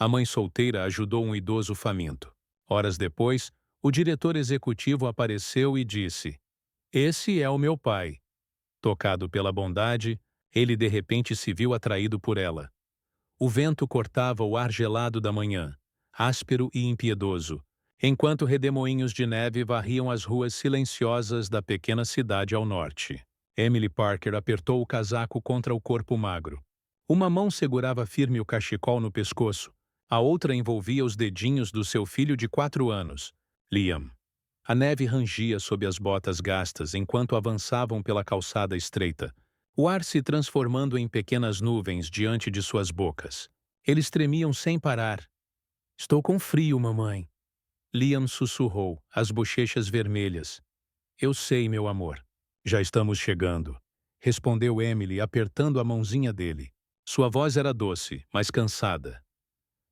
A mãe solteira ajudou um idoso faminto. Horas depois, o diretor executivo apareceu e disse: "Esse é o meu pai." Tocado pela bondade, ele de repente se viu atraído por ela. O vento cortava o ar gelado da manhã, áspero e impiedoso, enquanto redemoinhos de neve varriam as ruas silenciosas da pequena cidade ao norte. Emily Parker apertou o casaco contra o corpo magro. Uma mão segurava firme o cachecol no pescoço, a outra envolvia os dedinhos do seu filho de 4 anos, Liam. A neve rangia sob as botas gastas enquanto avançavam pela calçada estreita, o ar se transformando em pequenas nuvens diante de suas bocas. Eles tremiam sem parar. "Estou com frio, mamãe." Liam sussurrou, as bochechas vermelhas. "Eu sei, meu amor." "Já estamos chegando," respondeu Emily, apertando a mãozinha dele. Sua voz era doce, mas cansada.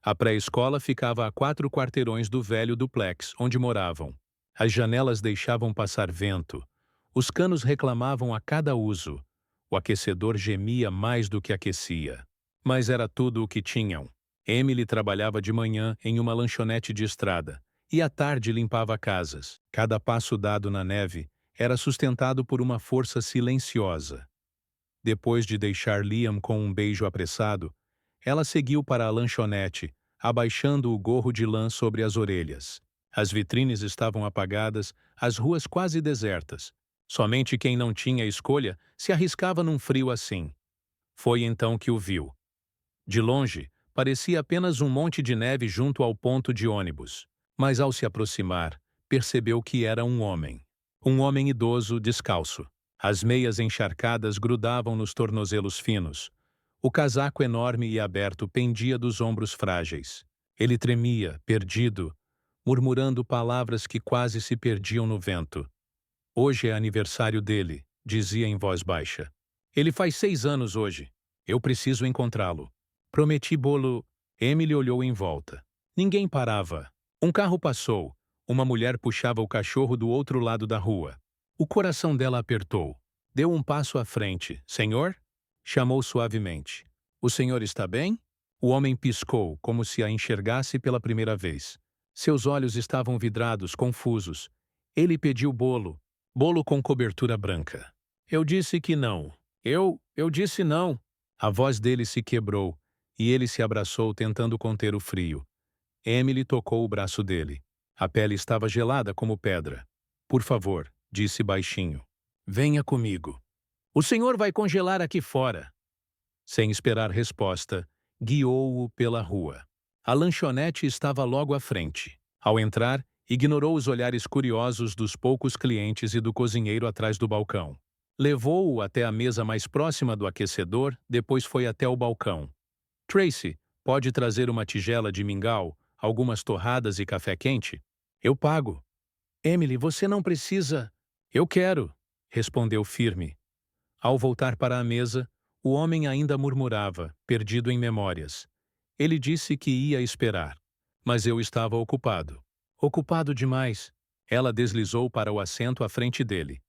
A pré-escola ficava a 4 quarteirões do velho duplex onde moravam. As janelas deixavam passar vento. Os canos reclamavam a cada uso. O aquecedor gemia mais do que aquecia. Mas era tudo o que tinham. Emily trabalhava de manhã em uma lanchonete de estrada, e à tarde limpava casas. Cada passo dado na neve era sustentado por uma força silenciosa. Depois de deixar Liam com um beijo apressado, ela seguiu para a lanchonete, abaixando o gorro de lã sobre as orelhas. As vitrines estavam apagadas, as ruas quase desertas. Somente quem não tinha escolha se arriscava num frio assim. Foi então que o viu. De longe, parecia apenas um monte de neve junto ao ponto de ônibus. Mas ao se aproximar, percebeu que era um homem. Um homem idoso, descalço. As meias encharcadas grudavam nos tornozelos finos. O casaco enorme e aberto pendia dos ombros frágeis. Ele tremia, perdido, murmurando palavras que quase se perdiam no vento. "Hoje é aniversário dele", dizia em voz baixa. "Ele faz 6 anos hoje. Eu preciso encontrá-lo. Prometi bolo." Emily olhou em volta. Ninguém parava. Um carro passou. Uma mulher puxava o cachorro do outro lado da rua. O coração dela apertou. Deu um passo à frente. "Senhor?" Chamou suavemente. "O senhor está bem?" O homem piscou, como se a enxergasse pela primeira vez. Seus olhos estavam vidrados, confusos. Ele pediu bolo. Bolo com cobertura branca. "Eu disse que não. Eu disse não." A voz dele se quebrou, e ele se abraçou tentando conter o frio. Emily tocou o braço dele. A pele estava gelada como pedra. "Por favor," disse baixinho. "Venha comigo." "O senhor vai congelar aqui fora." Sem esperar resposta, guiou-o pela rua. A lanchonete estava logo à frente. Ao entrar, ignorou os olhares curiosos dos poucos clientes e do cozinheiro atrás do balcão. Levou-o até a mesa mais próxima do aquecedor, depois foi até o balcão. "Tracy, pode trazer uma tigela de mingau, algumas torradas e café quente?" "Eu pago." "Emily, você não precisa." "Eu quero," respondeu firme. Ao voltar para a mesa, o homem ainda murmurava, perdido em memórias. Ele disse que ia esperar. Mas eu estava ocupado. "Ocupado demais." Ela deslizou para o assento à frente dele.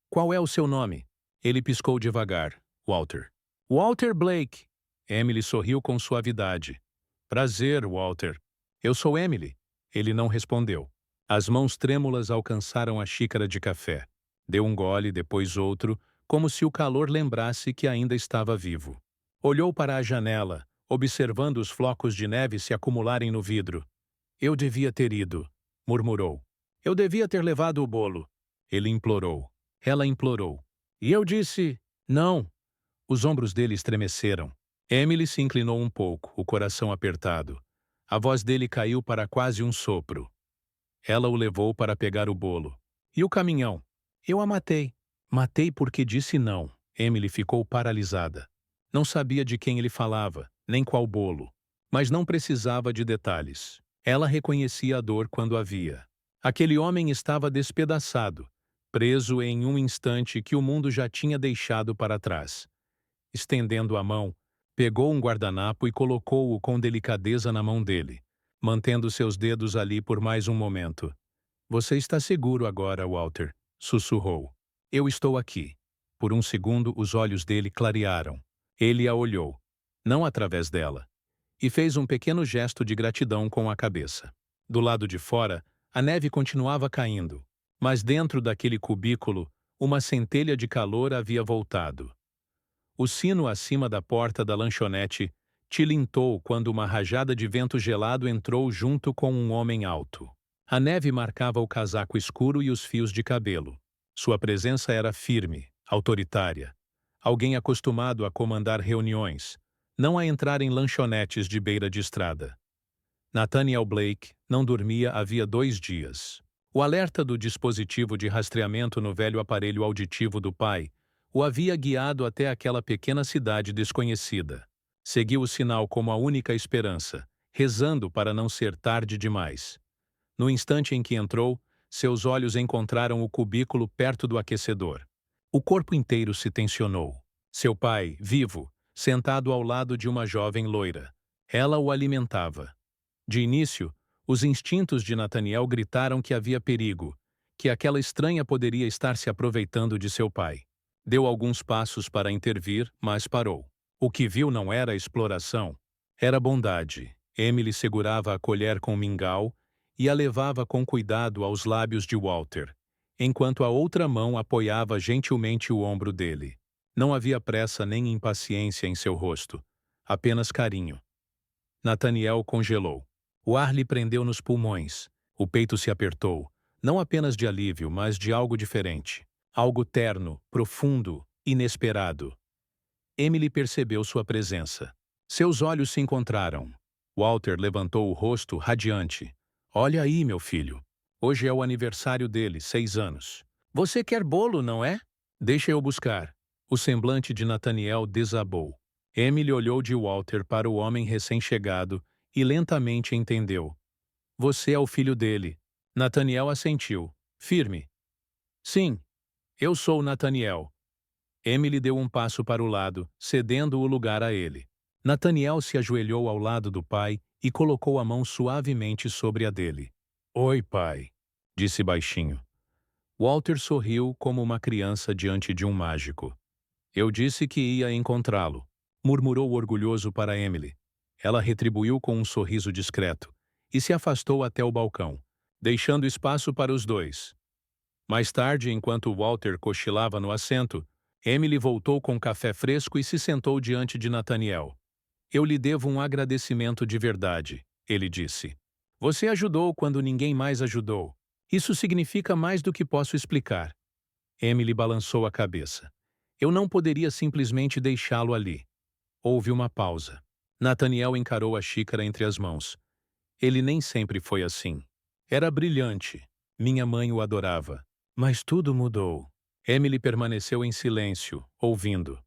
"Qual é o seu nome?" Ele piscou devagar. "Walter." "Walter Blake." Emily sorriu com suavidade. "Prazer, Walter." "Eu sou Emily." Ele não respondeu. As mãos trêmulas alcançaram a xícara de café. Deu um gole, depois outro, como se o calor lembrasse que ainda estava vivo. Olhou para a janela, observando os flocos de neve se acumularem no vidro. "Eu devia ter ido," murmurou. "Eu devia ter levado o bolo." Ele implorou. Ela implorou. E eu disse, "Não." Os ombros dele estremeceram. Emily se inclinou um pouco, o coração apertado. A voz dele caiu para quase um sopro. Ela o levou para pegar o bolo. "E o caminhão?" "Eu a matei." "Matei porque disse não." Emily ficou paralisada. Não sabia de quem ele falava, nem qual bolo. Mas não precisava de detalhes. Ela reconhecia a dor quando a via. Aquele homem estava despedaçado, preso em um instante que o mundo já tinha deixado para trás. Estendendo a mão, pegou um guardanapo e colocou-o com delicadeza na mão dele, mantendo seus dedos ali por mais um momento. "Você está seguro agora, Walter?" sussurrou. "Eu estou aqui." Por um segundo, os olhos dele clarearam. Ele a olhou. Não através dela. e fez um pequeno gesto de gratidão com a cabeça. Do lado de fora, a neve continuava caindo, mas dentro daquele cubículo, uma centelha de calor havia voltado. O sino acima da porta da lanchonete tilintou quando uma rajada de vento gelado entrou junto com um homem alto. A neve marcava o casaco escuro e os fios de cabelo. Sua presença era firme, autoritária. Alguém acostumado a comandar reuniões, não a entrar em lanchonetes de beira de estrada. Nathaniel Blake não dormia havia 2 dias. O alerta do dispositivo de rastreamento no velho aparelho auditivo do pai o havia guiado até aquela pequena cidade desconhecida. Seguiu o sinal como a única esperança, rezando para não ser tarde demais. No instante em que entrou, seus olhos encontraram o cubículo perto do aquecedor. O corpo inteiro se tensionou. Seu pai, vivo, sentado ao lado de uma jovem loira. Ela o alimentava. De início, os instintos de Nathaniel gritaram que havia perigo, que aquela estranha poderia estar se aproveitando de seu pai. Deu alguns passos para intervir, mas parou. O que viu não era exploração, era bondade. Emily segurava a colher com mingau e a levava com cuidado aos lábios de Walter, enquanto a outra mão apoiava gentilmente o ombro dele. Não havia pressa nem impaciência em seu rosto, apenas carinho. Nathaniel congelou. O ar lhe prendeu nos pulmões. O peito se apertou, não apenas de alívio, mas de algo diferente. Algo terno, profundo, inesperado. Emily percebeu sua presença. Seus olhos se encontraram. Walter levantou o rosto radiante. Olha aí, meu filho. Hoje é o aniversário dele, 6 anos. Você quer bolo, não é? Deixa eu buscar. O semblante de Nathaniel desabou. Emily olhou de Walter para o homem recém-chegado e lentamente entendeu. Você é o filho dele. Nathaniel assentiu, firme. Sim, eu sou Nathaniel. Emily deu um passo para o lado, cedendo o lugar a ele. Nathaniel se ajoelhou ao lado do pai e colocou a mão suavemente sobre a dele. Oi, pai, disse baixinho. Walter sorriu como uma criança diante de um mágico. Eu disse que ia encontrá-lo, murmurou orgulhoso para Emily. Ela retribuiu com um sorriso discreto e se afastou até o balcão, deixando espaço para os dois. Mais tarde, enquanto Walter cochilava no assento, Emily voltou com café fresco e se sentou diante de Nathaniel. Eu lhe devo um agradecimento de verdade, ele disse. Você ajudou quando ninguém mais ajudou. Isso significa mais do que posso explicar. Emily balançou a cabeça. Eu não poderia simplesmente deixá-lo ali. Houve uma pausa. Nathaniel encarou a xícara entre as mãos. Ele nem sempre foi assim. Era brilhante. Minha mãe o adorava. Mas tudo mudou. Emily permaneceu em silêncio, ouvindo.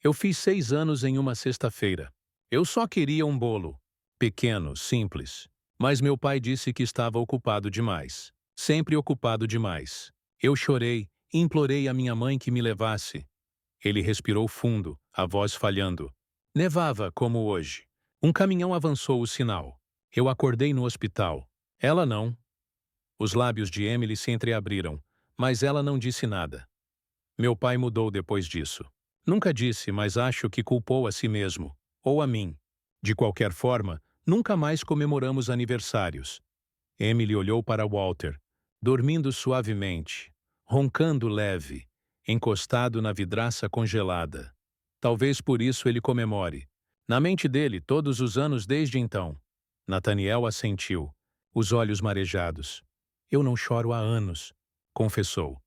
Eu fiz 6 anos em uma sexta-feira. Eu só queria um bolo. Pequeno, simples. Mas meu pai disse que estava ocupado demais. Sempre ocupado demais. Eu chorei e implorei à minha mãe que me levasse. Ele respirou fundo, a voz falhando. Nevava, como hoje. Um caminhão avançou o sinal. Eu acordei no hospital. Ela não. Os lábios de Emily se entreabriram, mas ela não disse nada. Meu pai mudou depois disso. Nunca disse, mas acho que culpou a si mesmo, ou a mim. De qualquer forma, nunca mais comemoramos aniversários. Emily olhou para Walter, dormindo suavemente, roncando leve, encostado na vidraça congelada. Talvez por isso ele comemore. Na mente dele, todos os anos desde então. Nathaniel assentiu, os olhos marejados. Eu não choro há anos, confessou.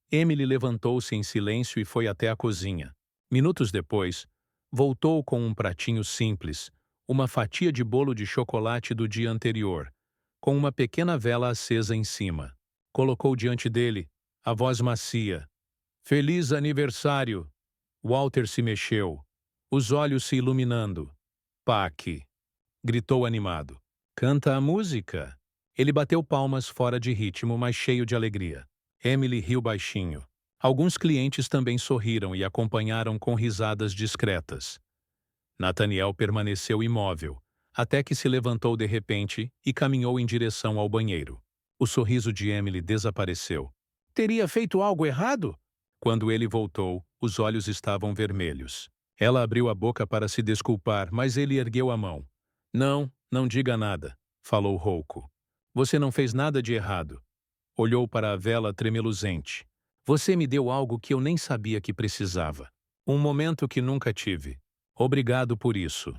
Emily levantou-se em silêncio e foi até a cozinha. Minutos depois, voltou com um pratinho simples, uma fatia de bolo de chocolate do dia anterior, com uma pequena vela acesa em cima. Colocou diante dele, a voz macia. Feliz aniversário! Walter se mexeu, os olhos se iluminando. Paque! Gritou animado. Canta a música! Ele bateu palmas fora de ritmo, mas cheio de alegria. Emily riu baixinho. Alguns clientes também sorriram e acompanharam com risadas discretas. Nathaniel permaneceu imóvel, até que se levantou de repente e caminhou em direção ao banheiro. O sorriso de Emily desapareceu. Teria feito algo errado? Quando ele voltou, os olhos estavam vermelhos. Ela abriu a boca para se desculpar, mas ele ergueu a mão. Não, não diga nada, falou rouco. Você não fez nada de errado. Olhou para a vela tremeluzente. Você me deu algo que eu nem sabia que precisava. Um momento que nunca tive. Obrigado por isso.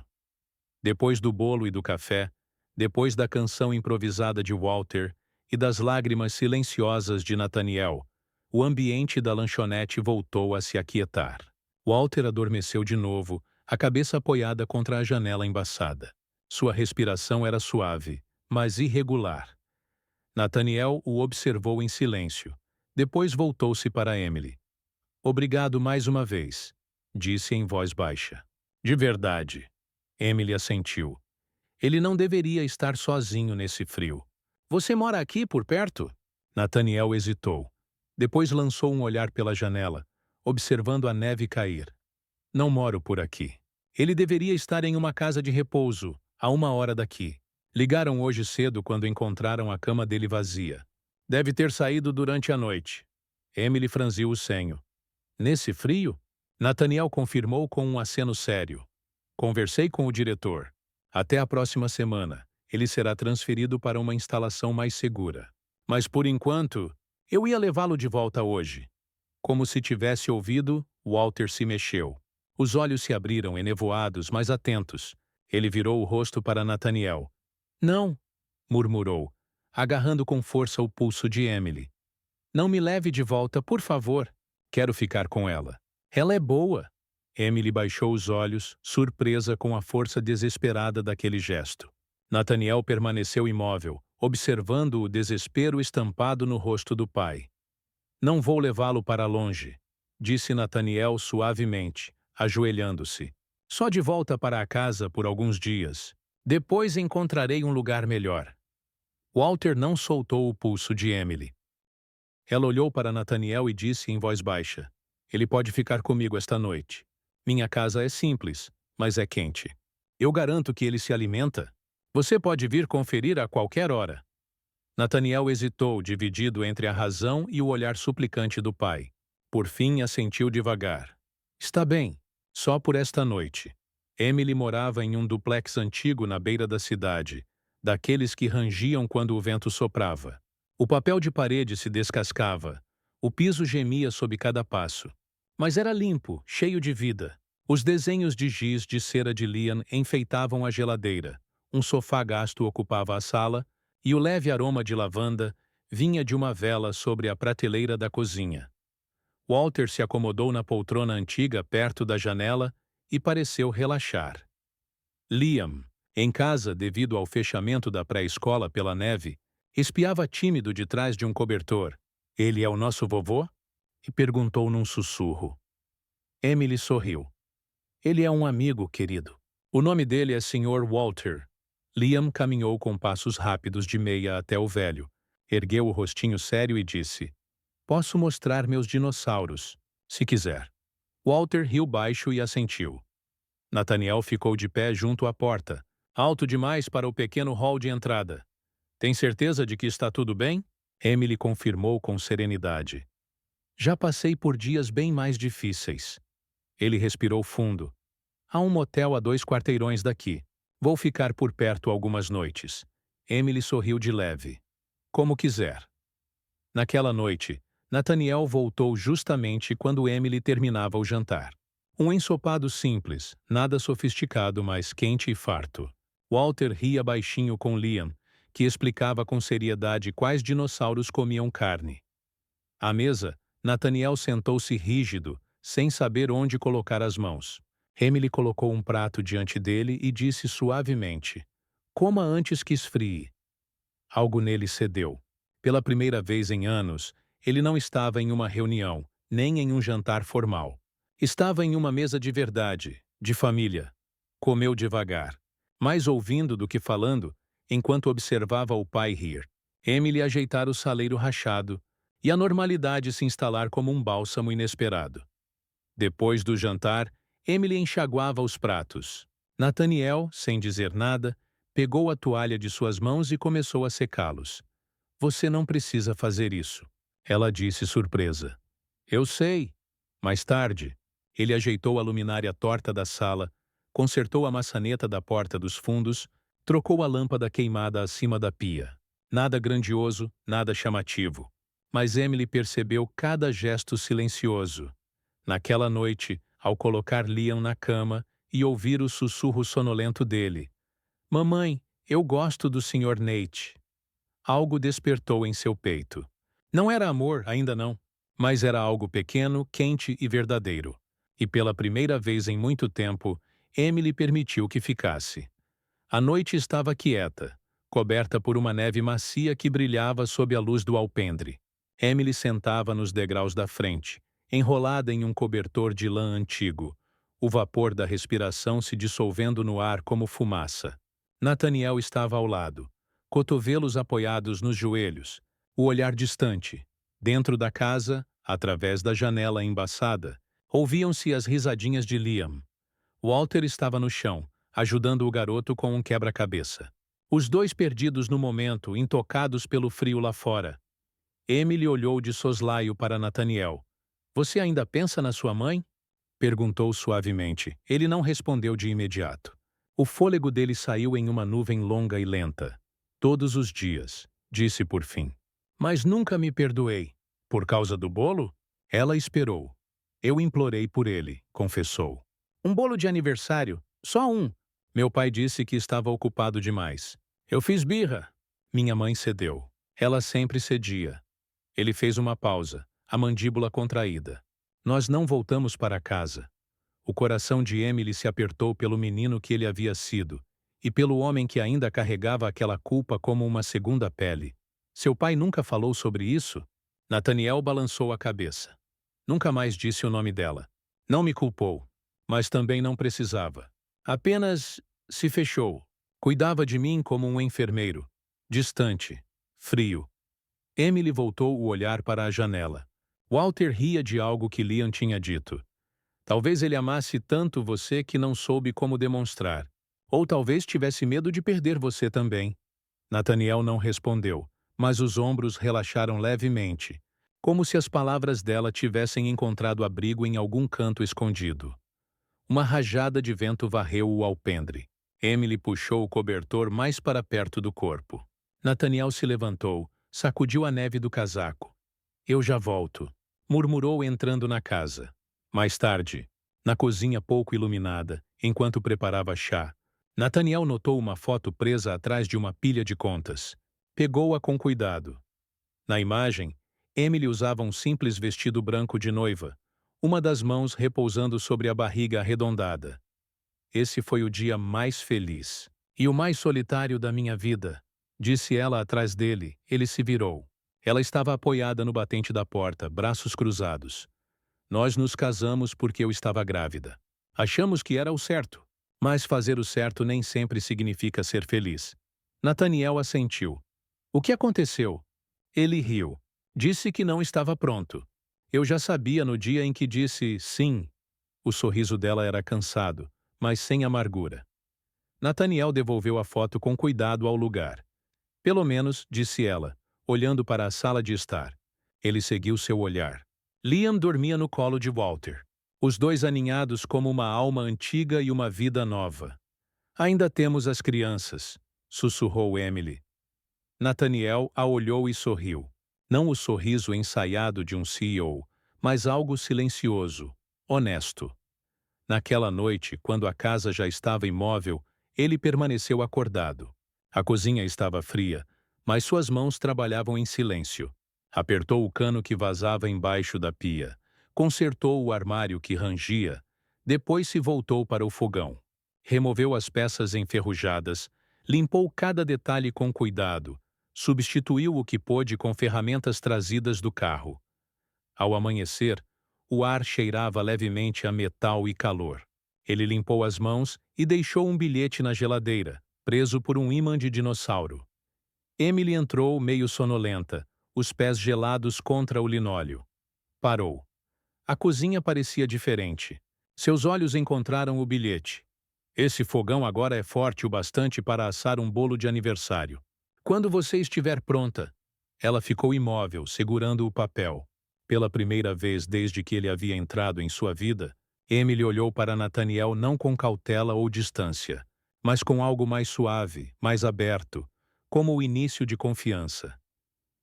Depois do bolo e do café, depois da canção improvisada de Walter e das lágrimas silenciosas de Nathaniel, o ambiente da lanchonete voltou a se aquietar. Walter adormeceu de novo, a cabeça apoiada contra a janela embaçada. Sua respiração era suave, mas irregular. Nathaniel o observou em silêncio. Depois voltou-se para Emily. Obrigado mais uma vez, disse em voz baixa. De verdade. Emily assentiu. Ele não deveria estar sozinho nesse frio. Você mora aqui por perto? Nathaniel hesitou. Depois lançou um olhar pela janela, observando a neve cair. Não moro por aqui. Ele deveria estar em uma casa de repouso, a 1 hora daqui. Ligaram hoje cedo quando encontraram a cama dele vazia. Deve ter saído durante a noite. Emily franziu o senho. Nesse frio? Nathaniel confirmou com um aceno sério. Conversei com o diretor. Até a próxima semana, ele será transferido para uma instalação mais segura. Mas por enquanto, eu ia levá-lo de volta hoje. Como se tivesse ouvido, Walter se mexeu. Os olhos se abriram enevoados, mas atentos. Ele virou o rosto para Nathaniel. Não, murmurou, agarrando com força o pulso de Emily. Não me leve de volta, por favor. Quero ficar com ela. Ela é boa. Emily baixou os olhos, surpresa com a força desesperada daquele gesto. Nathaniel permaneceu imóvel, observando o desespero estampado no rosto do pai. Não vou levá-lo para longe, disse Nathaniel suavemente, ajoelhando-se. Só de volta para a casa por alguns dias. Depois encontrarei um lugar melhor. Walter não soltou o pulso de Emily. Ela olhou para Nathaniel e disse em voz baixa: Ele pode ficar comigo esta noite. Minha casa é simples, mas é quente. Eu garanto que ele se alimenta. Você pode vir conferir a qualquer hora. Nathaniel hesitou, dividido entre a razão e o olhar suplicante do pai. Por fim, assentiu devagar. Está bem, só por esta noite. Emily morava em um duplex antigo na beira da cidade, daqueles que rangiam quando o vento soprava. O papel de parede se descascava. O piso gemia sob cada passo. Mas era limpo, cheio de vida. Os desenhos de giz de cera de Liam enfeitavam a geladeira. Um sofá gasto ocupava a sala, e o leve aroma de lavanda vinha de uma vela sobre a prateleira da cozinha. Walter se acomodou na poltrona antiga perto da janela e pareceu relaxar. Liam, em casa devido ao fechamento da pré-escola pela neve, espiava tímido de trás de um cobertor. Ele é o nosso vovô? E perguntou num sussurro. Emily sorriu. Ele é um amigo, querido. O nome dele é Sr. Walter. Liam caminhou com passos rápidos de meia até o velho, ergueu o rostinho sério e disse: Posso mostrar meus dinossauros, se quiser. Walter riu baixo e assentiu. Nathaniel ficou de pé junto à porta, alto demais para o pequeno hall de entrada. Tem certeza de que está tudo bem? Emily confirmou com serenidade. Já passei por dias bem mais difíceis. Ele respirou fundo. Há um motel a 2 quarteirões daqui. Vou ficar por perto algumas noites. Emily sorriu de leve. Como quiser. Naquela noite, Nathaniel voltou justamente quando Emily terminava o jantar. Um ensopado simples, nada sofisticado, mas quente e farto. Walter ria baixinho com Liam, que explicava com seriedade quais dinossauros comiam carne. À mesa, Nathaniel sentou-se rígido, sem saber onde colocar as mãos. Emily colocou um prato diante dele e disse suavemente: Coma antes que esfrie. Algo nele cedeu. Pela primeira vez em anos, ele não estava em uma reunião, nem em um jantar formal. Estava em uma mesa de verdade, de família. Comeu devagar, mais ouvindo do que falando, enquanto observava o pai rir. Emily ajeitar o saleiro rachado, e a normalidade se instalar como um bálsamo inesperado. Depois do jantar, Emily enxaguava os pratos. Nathaniel, sem dizer nada, pegou a toalha de suas mãos e começou a secá-los. Você não precisa fazer isso, ela disse surpresa. Eu sei. Mais tarde, ele ajeitou a luminária torta da sala, consertou a maçaneta da porta dos fundos, Trocou a lâmpada queimada acima da pia. Nada grandioso, nada chamativo. Mas Emily percebeu cada gesto silencioso. Naquela noite, ao colocar Liam na cama e ouvir o sussurro sonolento dele. Mamãe, eu gosto do Sr. Nate. Algo despertou em seu peito. Não era amor, ainda não, mas era algo pequeno, quente e verdadeiro. E pela primeira vez em muito tempo, Emily permitiu que ficasse. A noite estava quieta, coberta por uma neve macia que brilhava sob a luz do alpendre. Emily sentava nos degraus da frente, enrolada em um cobertor de lã antigo, o vapor da respiração se dissolvendo no ar como fumaça. Nathaniel estava ao lado, cotovelos apoiados nos joelhos, o olhar distante. Dentro da casa, através da janela embaçada, ouviam-se as risadinhas de Liam. Walter estava no chão, ajudando o garoto com um quebra-cabeça. Os dois perdidos no momento, intocados pelo frio lá fora. Emily olhou de soslaio para Nathaniel. Você ainda pensa na sua mãe? Perguntou suavemente. Ele não respondeu de imediato. O fôlego dele saiu em uma nuvem longa e lenta. Todos os dias, disse por fim. Mas nunca me perdoei. Por causa do bolo? Ela esperou. Eu implorei por ele, confessou. Um bolo de aniversário? Só um. Meu pai disse que estava ocupado demais. Eu fiz birra. Minha mãe cedeu. Ela sempre cedia. Ele fez uma pausa, a mandíbula contraída. Nós não voltamos para casa. O coração de Emily se apertou pelo menino que ele havia sido, e pelo homem que ainda carregava aquela culpa como uma segunda pele. Seu pai nunca falou sobre isso? Nathaniel balançou a cabeça. Nunca mais disse o nome dela. Não me culpou, mas também não precisava. Apenas se fechou. Cuidava de mim como um enfermeiro. Distante. Frio. Emily voltou o olhar para a janela. Walter ria de algo que Liam tinha dito. Talvez ele amasse tanto você que não soube como demonstrar. Ou talvez tivesse medo de perder você também. Nathaniel não respondeu, mas os ombros relaxaram levemente, como se as palavras dela tivessem encontrado abrigo em algum canto escondido. Uma rajada de vento varreu o alpendre. Emily puxou o cobertor mais para perto do corpo. Nathaniel se levantou, sacudiu a neve do casaco. Eu já volto, murmurou entrando na casa. Mais tarde, na cozinha pouco iluminada, enquanto preparava chá, Nathaniel notou uma foto presa atrás de uma pilha de contas. Pegou-a com cuidado. Na imagem, Emily usava um simples vestido branco de noiva, uma das mãos repousando sobre a barriga arredondada. Esse foi o dia mais feliz e o mais solitário da minha vida, disse ela atrás dele. Ele se virou. Ela estava apoiada no batente da porta, braços cruzados. Nós nos casamos porque eu estava grávida. Achamos que era o certo, mas fazer o certo nem sempre significa ser feliz. Nathaniel assentiu. O que aconteceu? Ele riu. Disse que não estava pronto. Eu já sabia no dia em que disse sim. O sorriso dela era cansado, mas sem amargura. Nathaniel devolveu a foto com cuidado ao lugar. Pelo menos, disse ela, olhando para a sala de estar. Ele seguiu seu olhar. Liam dormia no colo de Walter. Os dois aninhados como uma alma antiga e uma vida nova. Ainda temos as crianças, sussurrou Emily. Nathaniel a olhou e sorriu. Não o sorriso ensaiado de um CEO, mas algo silencioso, honesto. Naquela noite, quando a casa já estava imóvel, ele permaneceu acordado. A cozinha estava fria, mas suas mãos trabalhavam em silêncio. Apertou o cano que vazava embaixo da pia, consertou o armário que rangia, depois se voltou para o fogão. Removeu as peças enferrujadas, limpou cada detalhe com cuidado, substituiu o que pôde com ferramentas trazidas do carro. Ao amanhecer, o ar cheirava levemente a metal e calor. Ele limpou as mãos e deixou um bilhete na geladeira, preso por um ímã de dinossauro. Emily entrou meio sonolenta, os pés gelados contra o linóleo. Parou. A cozinha parecia diferente. Seus olhos encontraram o bilhete. Esse fogão agora é forte o bastante para assar um bolo de aniversário. Quando você estiver pronta. Ela ficou imóvel, segurando o papel. Pela primeira vez desde que ele havia entrado em sua vida, Emily olhou para Nathaniel não com cautela ou distância, mas com algo mais suave, mais aberto, como o início de confiança.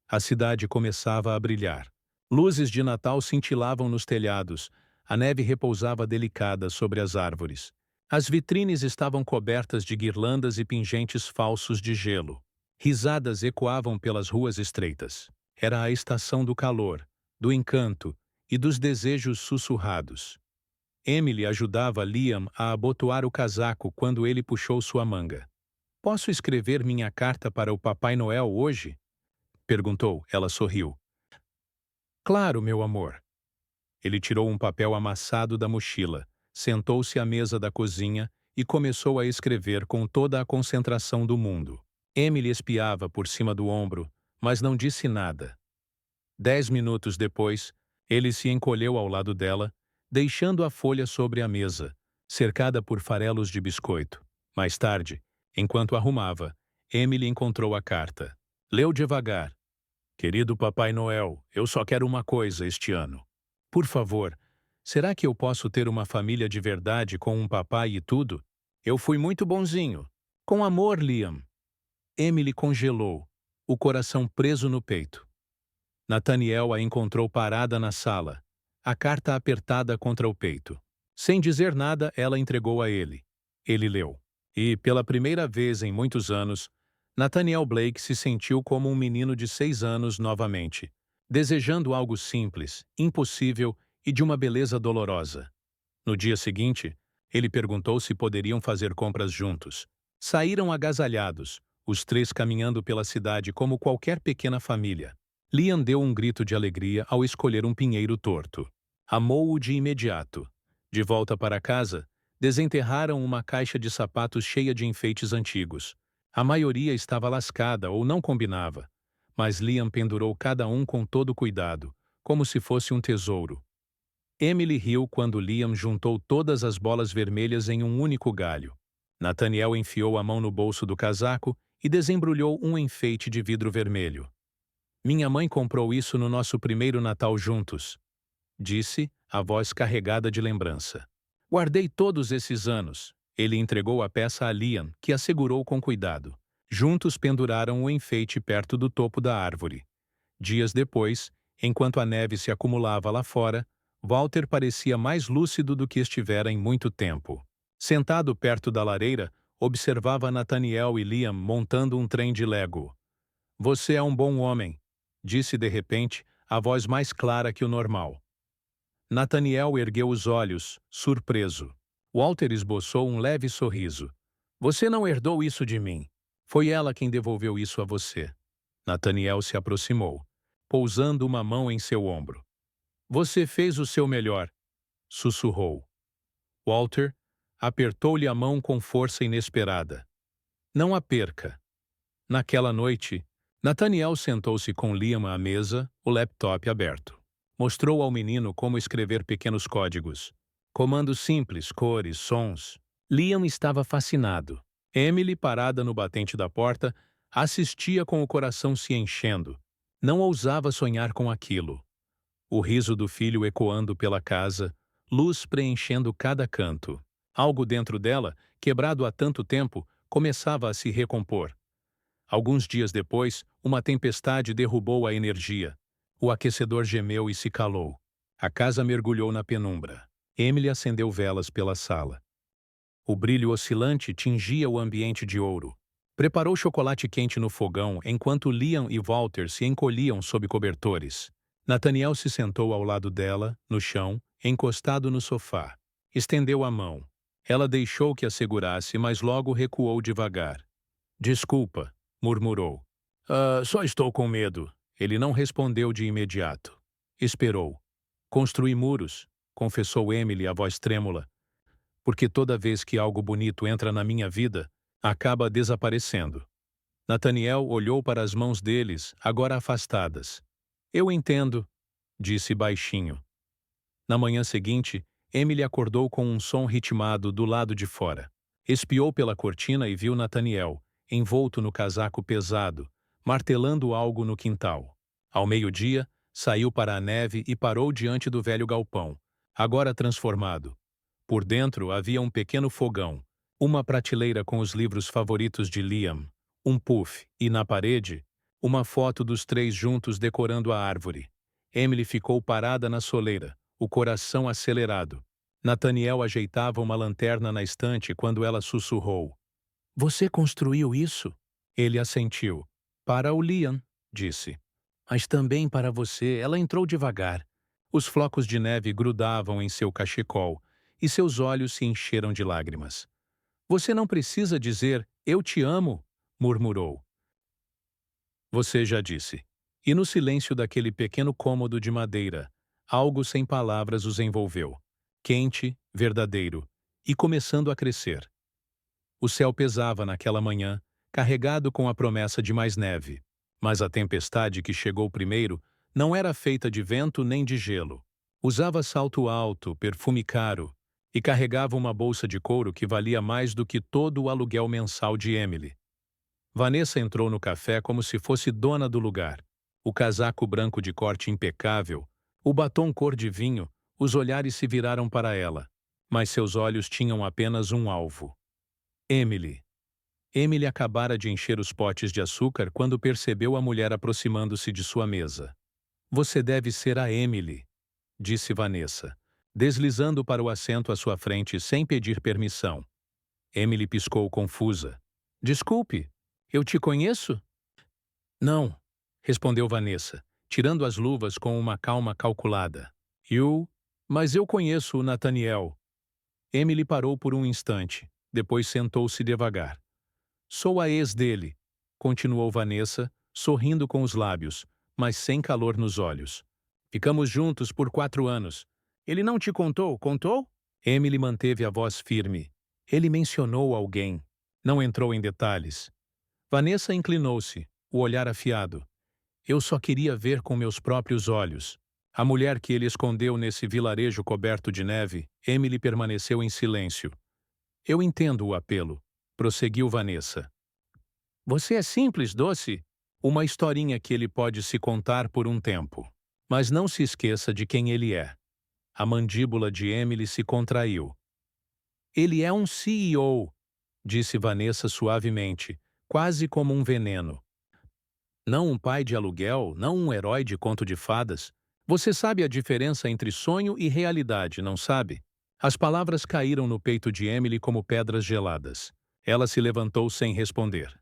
A cidade começava a brilhar. Luzes de Natal cintilavam nos telhados, a neve repousava delicada sobre as árvores. As vitrines estavam cobertas de guirlandas e pingentes falsos de gelo. Risadas ecoavam pelas ruas estreitas. Era a estação do calor, do encanto e dos desejos sussurrados. Emily ajudava Liam a abotoar o casaco quando ele puxou sua manga. "Posso escrever minha carta para o Papai Noel hoje?" perguntou. Ela sorriu. "Claro, meu amor." Ele tirou um papel amassado da mochila, sentou-se à mesa da cozinha e começou a escrever com toda a concentração do mundo. Emily espiava por cima do ombro, mas não disse nada. 10 minutos depois, ele se encolheu ao lado dela, deixando a folha sobre a mesa, cercada por farelos de biscoito. Mais tarde, enquanto arrumava, Emily encontrou a carta. Leu devagar. "Querido Papai Noel, eu só quero uma coisa este ano. Por favor, será que eu posso ter uma família de verdade com um papai e tudo? Eu fui muito bonzinho. Com amor, Liam." Emily congelou, o coração preso no peito. Nathaniel a encontrou parada na sala, a carta apertada contra o peito. Sem dizer nada, ela entregou a ele. Ele leu. E, pela primeira vez em muitos anos, Nathaniel Blake se sentiu como um menino de 6 anos novamente, desejando algo simples, impossível e de uma beleza dolorosa. No dia seguinte, ele perguntou se poderiam fazer compras juntos. Saíram agasalhados, os três caminhando pela cidade como qualquer pequena família. Liam deu um grito de alegria ao escolher um pinheiro torto. Amou-o de imediato. De volta para casa, desenterraram uma caixa de sapatos cheia de enfeites antigos. A maioria estava lascada ou não combinava, mas Liam pendurou cada um com todo cuidado, como se fosse um tesouro. Emily riu quando Liam juntou todas as bolas vermelhas em um único galho. Nathaniel enfiou a mão no bolso do casaco e desembrulhou um enfeite de vidro vermelho. "Minha mãe comprou isso no nosso primeiro Natal juntos", disse, a voz carregada de lembrança. "Guardei todos esses anos." Ele entregou a peça a Liam, que a segurou com cuidado. Juntos penduraram o enfeite perto do topo da árvore. Dias depois, enquanto a neve se acumulava lá fora, Walter parecia mais lúcido do que estivera em muito tempo. Sentado perto da lareira, observava Nathaniel e Liam montando um trem de Lego. "Você é um bom homem", disse de repente, a voz mais clara que o normal. Nathaniel ergueu os olhos, surpreso. Walter esboçou um leve sorriso. "Você não herdou isso de mim. Foi ela quem devolveu isso a você." Nathaniel se aproximou, pousando uma mão em seu ombro. "Você fez o seu melhor", sussurrou. Walter apertou-lhe a mão com força inesperada. "Não a perca." Naquela noite, Nathaniel sentou-se com Liam à mesa, o laptop aberto. Mostrou ao menino como escrever pequenos códigos. Comandos simples, cores, sons. Liam estava fascinado. Emily, parada no batente da porta, assistia com o coração se enchendo. Não ousava sonhar com aquilo. O riso do filho ecoando pela casa, luz preenchendo cada canto. Algo dentro dela, quebrado há tanto tempo, começava a se recompor. Alguns dias depois, uma tempestade derrubou a energia. O aquecedor gemeu e se calou. A casa mergulhou na penumbra. Emily acendeu velas pela sala. O brilho oscilante tingia o ambiente de ouro. Preparou chocolate quente no fogão enquanto Liam e Walter se encolhiam sob cobertores. Nathaniel se sentou ao lado dela, no chão, encostado no sofá. Estendeu a mão. Ela deixou que a segurasse, mas logo recuou devagar. "Desculpa", murmurou. Só estou com medo." Ele não respondeu de imediato. Esperou. "Construí muros", confessou Emily, a voz trêmula. "Porque toda vez que algo bonito entra na minha vida, acaba desaparecendo." Nathaniel olhou para as mãos deles, agora afastadas. "Eu entendo", disse baixinho. Na manhã seguinte, Emily acordou com um som ritmado do lado de fora. Espiou pela cortina e viu Nathaniel, envolto no casaco pesado, martelando algo no quintal. Ao meio-dia, saiu para a neve e parou diante do velho galpão, agora transformado. Por dentro havia um pequeno fogão, Uma prateleira com os livros favoritos de Liam, um puff e, na parede, uma foto dos três juntos decorando a árvore. Emily ficou parada na soleira, o coração acelerado. Nathaniel ajeitava uma lanterna na estante quando ela sussurrou. Você construiu isso? Ele assentiu. Para o Liam, disse. Mas também para você, ela entrou devagar. Os flocos de neve grudavam em seu cachecol e seus olhos se encheram de lágrimas. Você não precisa dizer, eu te amo, murmurou. Você já disse. E no silêncio daquele pequeno cômodo de madeira, algo sem palavras os envolveu. Quente, verdadeiro, e começando a crescer. O céu pesava naquela manhã, carregado com a promessa de mais neve. Mas a tempestade que chegou primeiro não era feita de vento nem de gelo. Usava salto alto, perfume caro, e carregava uma bolsa de couro que valia mais do que todo o aluguel mensal de Emily. Vanessa entrou no café como se fosse dona do lugar. O casaco branco de corte impecável, o batom cor de vinho, os olhares se viraram para ela. Mas seus olhos tinham apenas um alvo. Emily. Emily acabara de encher os potes de açúcar quando percebeu a mulher aproximando-se de sua mesa. Você deve ser a Emily, disse Vanessa, deslizando para o assento à sua frente sem pedir permissão. Emily piscou confusa. Desculpe, eu te conheço? Não, respondeu Vanessa, tirando as luvas com uma calma calculada. Mas eu conheço o Nathaniel. Emily parou por um instante, depois sentou-se devagar. Sou a ex dele, continuou Vanessa, sorrindo com os lábios, mas sem calor nos olhos. Ficamos juntos por 4 anos. Ele não te contou, contou? Emily manteve a voz firme. Ele mencionou alguém. Não entrou em detalhes. Vanessa inclinou-se, o olhar afiado. Eu só queria ver com meus próprios olhos. A mulher que ele escondeu nesse vilarejo coberto de neve, Emily permaneceu em silêncio. Eu entendo o apelo, prosseguiu Vanessa. Você é simples, doce. Uma historinha que ele pode se contar por um tempo. Mas não se esqueça de quem ele é. A mandíbula de Emily se contraiu. Ele é um CEO, disse Vanessa suavemente, quase como um veneno. Não um pai de aluguel, não um herói de conto de fadas. Você sabe a diferença entre sonho e realidade, não sabe? As palavras caíram no peito de Emily como pedras geladas. Ela se levantou sem responder.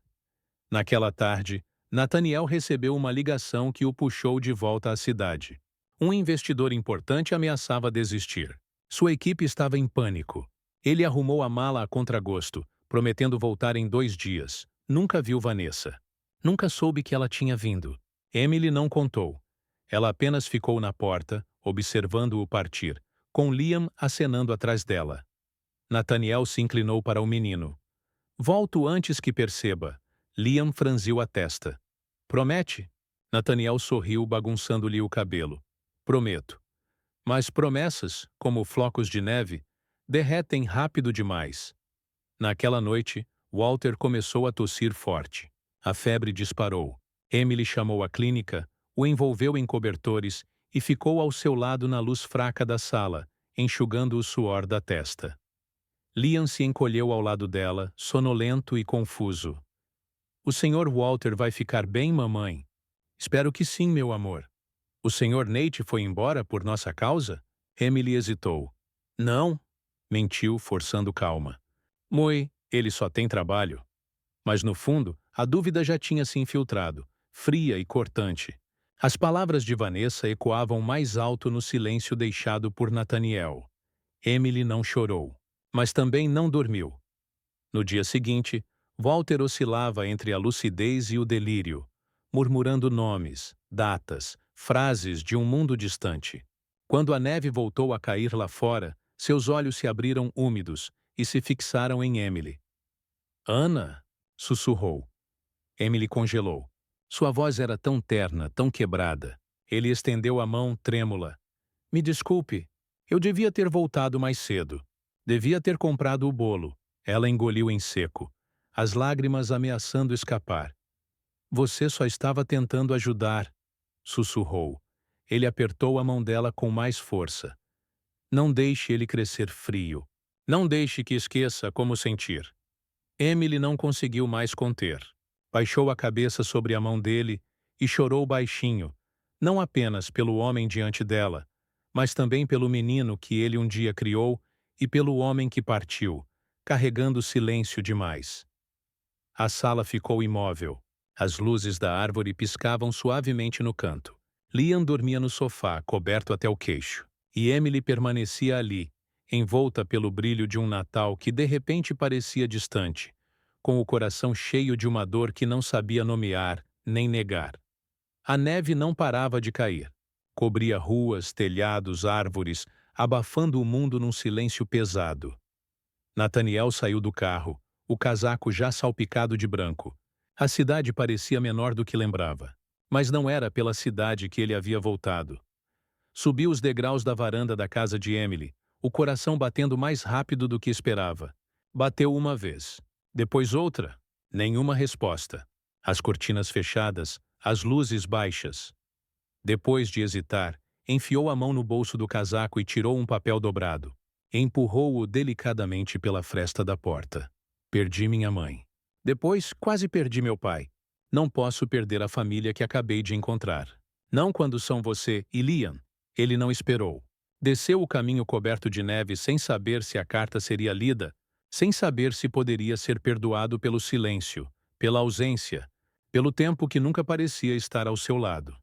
Naquela tarde, Nathaniel recebeu uma ligação que o puxou de volta à cidade. Um investidor importante ameaçava desistir. Sua equipe estava em pânico. Ele arrumou a mala a contragosto, prometendo voltar em 2 dias. Nunca viu Vanessa. Nunca soube que ela tinha vindo. Emily não contou. Ela apenas ficou na porta, observando-o partir, com Liam acenando atrás dela. Nathaniel se inclinou para o menino. Volto antes que perceba. Liam franziu a testa. Promete? Nathaniel sorriu, bagunçando-lhe o cabelo. Prometo. Mas promessas, como flocos de neve, derretem rápido demais. Naquela noite, Walter começou a tossir forte. A febre disparou. Emily chamou a clínica, o envolveu em cobertores e ficou ao seu lado na luz fraca da sala, enxugando o suor da testa. Liam se encolheu ao lado dela, sonolento e confuso. O Sr. Walter vai ficar bem, mamãe? Espero que sim, meu amor. O Sr. Nate foi embora por nossa causa? Emily hesitou. Não, mentiu, forçando calma. Ele só tem trabalho. Mas no fundo, a dúvida já tinha se infiltrado, fria e cortante. As palavras de Vanessa ecoavam mais alto no silêncio deixado por Nathaniel. Emily não chorou, mas também não dormiu. No dia seguinte, Walter oscilava entre a lucidez e o delírio, murmurando nomes, datas, frases de um mundo distante. Quando a neve voltou a cair lá fora, seus olhos se abriram úmidos e se fixaram em Emily. Ana, sussurrou. Emily congelou. Sua voz era tão terna, tão quebrada. Ele estendeu a mão trêmula. Me desculpe, eu devia ter voltado mais cedo. Devia ter comprado o bolo. Ela engoliu em seco, as lágrimas ameaçando escapar. Você só estava tentando ajudar, sussurrou. Ele apertou a mão dela com mais força. Não deixe ele crescer frio. Não deixe que esqueça como sentir. Emily não conseguiu mais conter. Baixou a cabeça sobre a mão dele e chorou baixinho, não apenas pelo homem diante dela, mas também pelo menino que ele um dia criou e pelo homem que partiu, carregando silêncio demais. A sala ficou imóvel. As luzes da árvore piscavam suavemente no canto. Liam dormia no sofá, coberto até o queixo, e Emily permanecia ali, envolta pelo brilho de um Natal que de repente parecia distante, com o coração cheio de uma dor que não sabia nomear nem negar. A neve não parava de cair. Cobria ruas, telhados, árvores, abafando o mundo num silêncio pesado. Nathaniel saiu do carro, o casaco já salpicado de branco. A cidade parecia menor do que lembrava. Mas não era pela cidade que ele havia voltado. Subiu os degraus da varanda da casa de Emily, o coração batendo mais rápido do que esperava. Bateu uma vez. Depois outra. Nenhuma resposta. As cortinas fechadas, as luzes baixas. Depois de hesitar, enfiou a mão no bolso do casaco e tirou um papel dobrado. Empurrou-o delicadamente pela fresta da porta. Perdi minha mãe. Depois, quase perdi meu pai. Não posso perder a família que acabei de encontrar. Não quando são você e Liam. Ele não esperou. Desceu o caminho coberto de neve sem saber se a carta seria lida, sem saber se poderia ser perdoado pelo silêncio, pela ausência, pelo tempo que nunca parecia estar ao seu lado.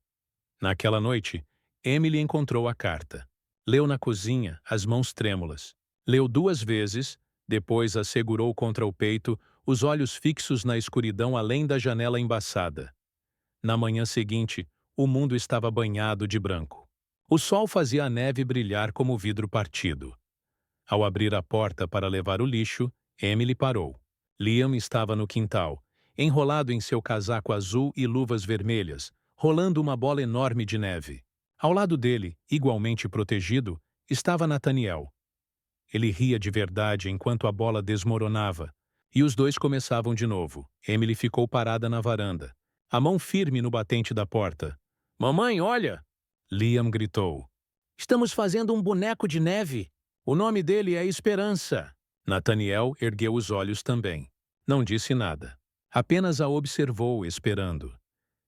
Naquela noite, Emily encontrou a carta. Leu na cozinha, as mãos trêmulas. Leu 2 vezes, depois a segurou contra o peito, os olhos fixos na escuridão além da janela embaçada. Na manhã seguinte, o mundo estava banhado de branco. O sol fazia a neve brilhar como vidro partido. Ao abrir a porta para levar o lixo, Emily parou. Liam estava no quintal, enrolado em seu casaco azul e luvas vermelhas, rolando uma bola enorme de neve. Ao lado dele, igualmente protegido, estava Nathaniel. Ele ria de verdade enquanto a bola desmoronava, e os dois começavam de novo. Emily ficou parada na varanda, a mão firme no batente da porta. "Mamãe, olha!" Liam gritou. "Estamos fazendo um boneco de neve. O nome dele é Esperança." Nathaniel ergueu os olhos também. Não disse nada. Apenas a observou, esperando.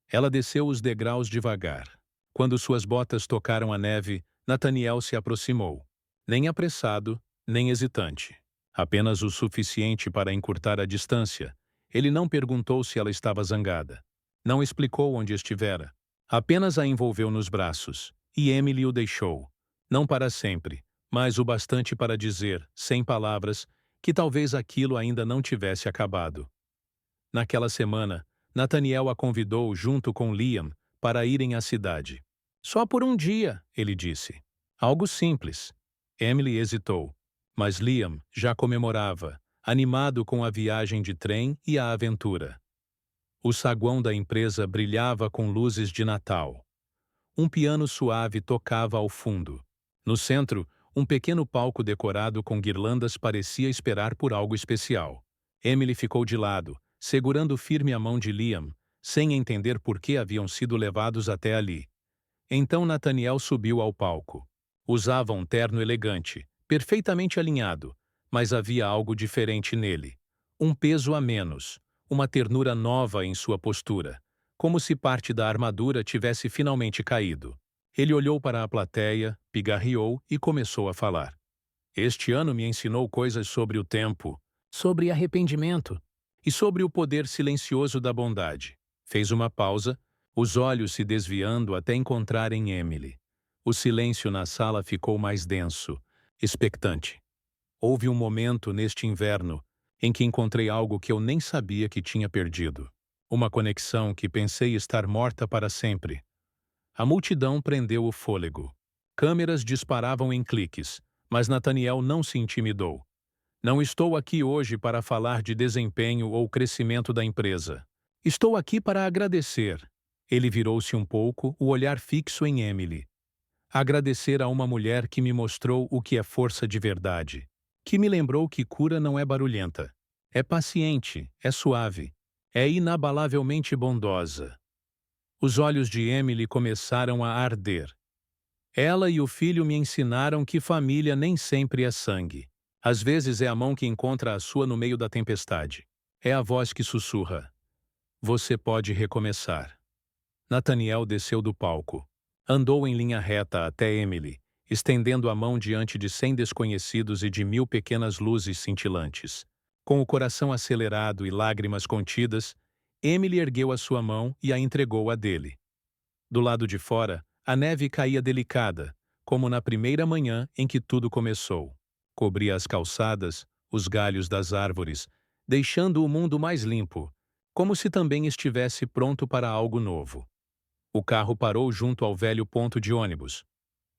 Ela desceu os degraus devagar. Quando suas botas tocaram a neve, Nathaniel se aproximou. Nem apressado, nem hesitante. Apenas o suficiente para encurtar a distância. Ele não perguntou se ela estava zangada. Não explicou onde estivera. Apenas a envolveu nos braços. E Emily o deixou. Não para sempre, mas o bastante para dizer, sem palavras, que talvez aquilo ainda não tivesse acabado. Naquela semana, Nathaniel a convidou junto com Liam para irem à cidade. "Só por um dia", ele disse. Algo simples. Emily hesitou, mas Liam já comemorava, animado com a viagem de trem e a aventura. O saguão da empresa brilhava com luzes de Natal. Um piano suave tocava ao fundo. No centro, um pequeno palco decorado com guirlandas parecia esperar por algo especial. Emily ficou de lado, segurando firme a mão de Liam, sem entender por que haviam sido levados até ali. Então Nathaniel subiu ao palco. Usava um terno elegante, perfeitamente alinhado, mas havia algo diferente nele. Um peso a menos, uma ternura nova em sua postura, como se parte da armadura tivesse finalmente caído. Ele olhou para a plateia, pigarreou e começou a falar. "Este ano me ensinou coisas sobre o tempo, sobre arrependimento e sobre o poder silencioso da bondade." Fez uma pausa, os olhos se desviando até encontrar em Emily. O silêncio na sala ficou mais denso, expectante. Houve um momento neste inverno em que encontrei algo que eu nem sabia que tinha perdido. Uma conexão que pensei estar morta para sempre. A multidão prendeu o fôlego. Câmeras disparavam em cliques, mas Nathaniel não se intimidou. "Não estou aqui hoje para falar de desempenho ou crescimento da empresa. Estou aqui para agradecer." Ele virou-se um pouco, o olhar fixo em Emily. "Agradecer a uma mulher que me mostrou o que é força de verdade. Que me lembrou que cura não é barulhenta. É paciente, é suave, é inabalavelmente bondosa." Os olhos de Emily começaram a arder. "Ela e o filho me ensinaram que família nem sempre é sangue. Às vezes é a mão que encontra a sua no meio da tempestade. É a voz que sussurra: você pode recomeçar. Nathaniel desceu do palco. Andou em linha reta até Emily, estendendo a mão diante de 100 desconhecidos e de 1000 pequenas luzes cintilantes. Com o coração acelerado e lágrimas contidas, Emily ergueu a sua mão e a entregou à dele. Do lado de fora, a neve caía delicada, como na primeira manhã em que tudo começou. Cobria as calçadas, os galhos das árvores, deixando o mundo mais limpo, como se também estivesse pronto para algo novo. O carro parou junto ao velho ponto de ônibus.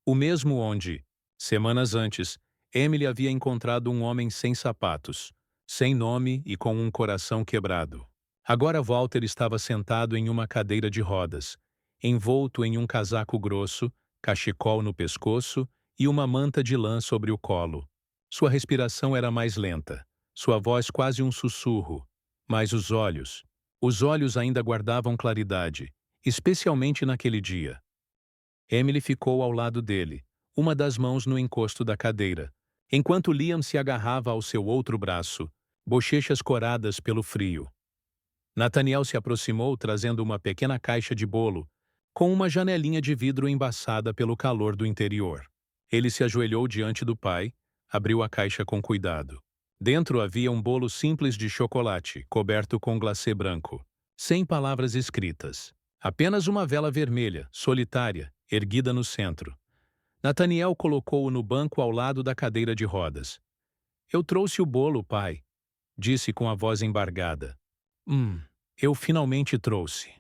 O mesmo onde, semanas antes, Emily havia encontrado um homem sem sapatos, sem nome e com um coração quebrado. Agora Walter estava sentado em uma cadeira de rodas, envolto em um casaco grosso, cachecol no pescoço e uma manta de lã sobre o colo. Sua respiração era mais lenta, sua voz quase um sussurro, mas os olhos ainda guardavam claridade, especialmente naquele dia. Emily ficou ao lado dele, uma das mãos no encosto da cadeira, enquanto Liam se agarrava ao seu outro braço, bochechas coradas pelo frio. Nathaniel se aproximou trazendo uma pequena caixa de bolo, com uma janelinha de vidro embaçada pelo calor do interior. Ele se ajoelhou diante do pai, abriu a caixa com cuidado. Dentro havia um bolo simples de chocolate, coberto com glacê branco, sem palavras escritas. Apenas uma vela vermelha, solitária, erguida no centro. Nathaniel colocou-o no banco ao lado da cadeira de rodas. Eu trouxe o bolo, pai, disse com a voz embargada. Eu finalmente trouxe.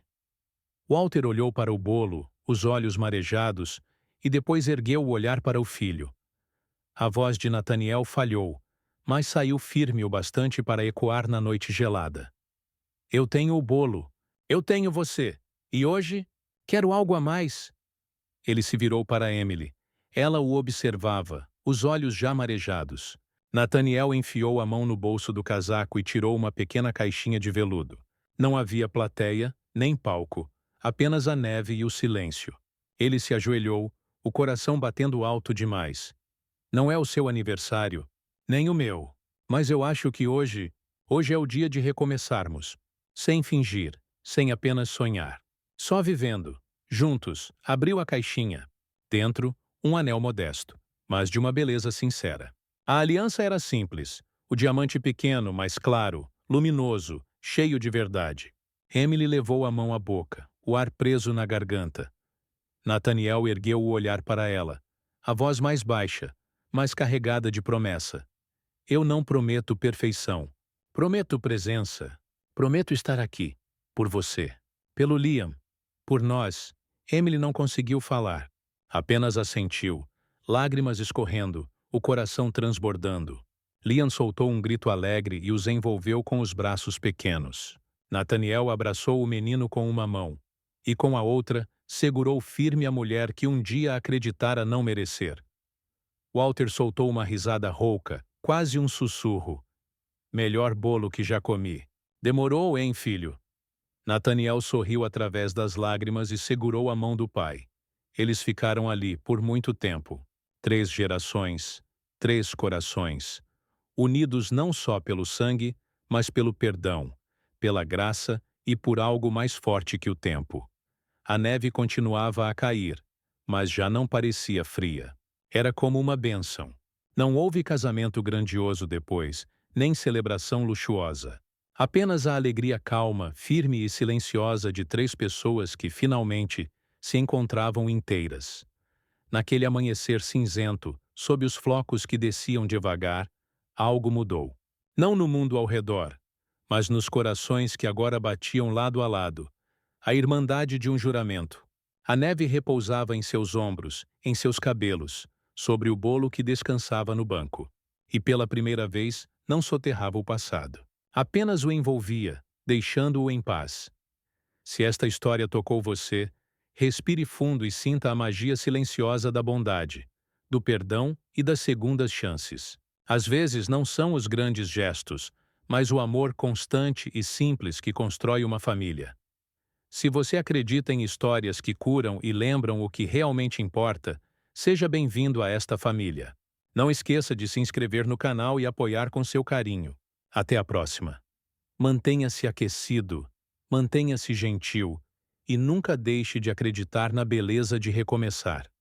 Walter olhou para o bolo, os olhos marejados, e depois ergueu o olhar para o filho. A voz de Nathaniel falhou, mas saiu firme o bastante para ecoar na noite gelada. Eu tenho o bolo. Eu tenho você. E hoje, quero algo a mais. Ele se virou para Emily. Ela o observava, os olhos já marejados. Nathaniel enfiou a mão no bolso do casaco e tirou uma pequena caixinha de veludo. Não havia plateia, nem palco, apenas a neve e o silêncio. Ele se ajoelhou, o coração batendo alto demais. Não é o seu aniversário, nem o meu, mas eu acho que hoje é o dia de recomeçarmos. Sem fingir, sem apenas sonhar. Só vivendo. Juntos, abriu a caixinha. Dentro, um anel modesto, mas de uma beleza sincera. A aliança era simples, o diamante pequeno, mas claro, luminoso, cheio de verdade. Emily levou a mão à boca, o ar preso na garganta. Nathaniel ergueu o olhar para ela, a voz mais baixa, mas carregada de promessa. Eu não prometo perfeição. Prometo presença. Prometo estar aqui. Por você. Pelo Liam. Por nós. Emily não conseguiu falar. Apenas assentiu, lágrimas escorrendo, o coração transbordando. Liam soltou um grito alegre e os envolveu com os braços pequenos. Nathaniel abraçou o menino com uma mão, e com a outra, segurou firme a mulher que um dia acreditara não merecer. Walter soltou uma risada rouca, quase um sussurro. Melhor bolo que já comi. Demorou, hein, filho? Nathaniel sorriu através das lágrimas e segurou a mão do pai. Eles ficaram ali por muito tempo. 3 gerações, 3 corações, unidos não só pelo sangue, mas pelo perdão, pela graça e por algo mais forte que o tempo. A neve continuava a cair, mas já não parecia fria. Era como uma bênção. Não houve casamento grandioso depois, nem celebração luxuosa. Apenas a alegria calma, firme e silenciosa de 3 pessoas que, finalmente, se encontravam inteiras. Naquele amanhecer cinzento, sob os flocos que desciam devagar, algo mudou. Não no mundo ao redor, mas nos corações que agora batiam lado a lado. A irmandade de um juramento. A neve repousava em seus ombros, em seus cabelos, sobre o bolo que descansava no banco. E pela primeira vez, não soterrava o passado. Apenas o envolvia, deixando-o em paz. Se esta história tocou você, respire fundo e sinta a magia silenciosa da bondade, do perdão e das segundas chances. Às vezes não são os grandes gestos, mas o amor constante e simples que constrói uma família. Se você acredita em histórias que curam e lembram o que realmente importa, seja bem-vindo a esta família. Não esqueça de se inscrever no canal e apoiar com seu carinho. Até a próxima. Mantenha-se aquecido, mantenha-se gentil e nunca deixe de acreditar na beleza de recomeçar.